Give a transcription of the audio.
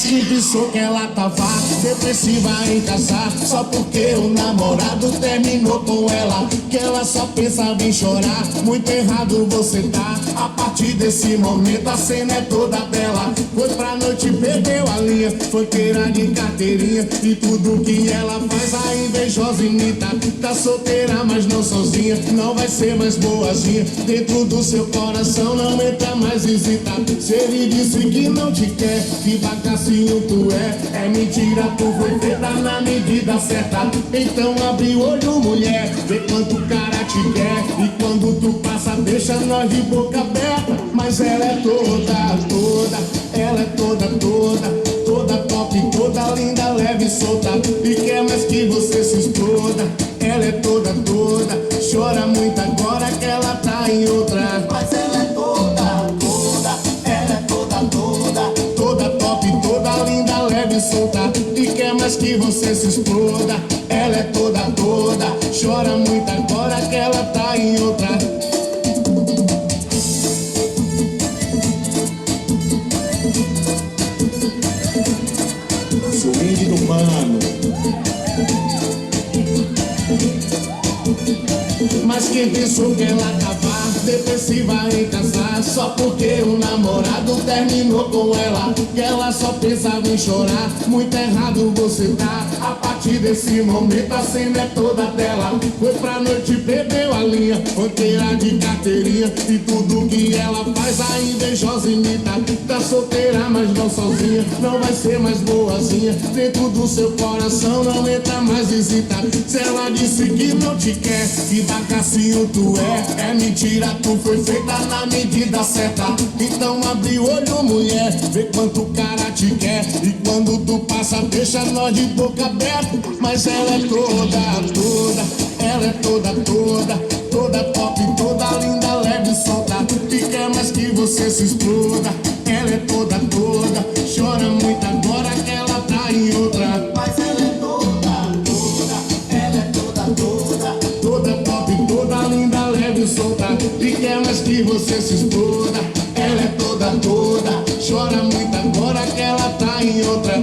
Mas quem pensou que ela tava depressiva em casar só porque o namorado terminou com ela? Que ela só pensava em chorar, muito errado você tá. A partir desse momento a cena é toda bela. Foi pra noite, perdeu a linha, foi queira de carteirinha. E tudo que ela faz a invejosa imita. Tá solteira mas não sozinha, não vai ser mais boazinha. Dentro do seu coração não entra mais visita. Se ele disse que não te quer, que bagacinho tu é mentira, tu foi feita na medida certa. Então abre o olho, mulher, vê quanto o cara te quer. E quando tu passa deixa nós de boca aberta. Mas ela é toda, ela é toda top, toda linda, leve e solta. E quer mais que você se exploda. Ela é toda, chora muito agora que ela tá em outra. Mas ela é toda, ela é toda top, toda linda, leve e solta. E quer mais que você se exploda. Ela é toda, chora muito agora que ela tá em outra. Swing do mano. Mas quem pensou que ela tava depressiva em casar só porque o namorado terminou com ela? Que ela só pensava em chorar, muito errado você tá. A partir desse momento a cena é toda dela. Foi pra noite, perdeu a linha, foi queira de carteirinha. E tudo que ela faz a invejosa imita. Tá solteira mas não sozinha, não vai ser mais boazinha. Dentro do seu coração não entra mais visita. Se ela disse que não te quer, que bagacinho tu é mentira, tu foi feita na medida certa. Então abre o olho, mulher, vê quanto o cara te quer. E quando tu passa deixa nós de boca aberta. Mas ela é toda, ela é toda top, toda linda, leve e solta. E quer mais que você se exploda. Ela é toda, chora muito agora que ela tá em outra. Mas ela é toda, ela é toda top, toda linda, leve e solta. E quer mais que você se exploda. Ela é toda, chora muito agora que ela tá em outra.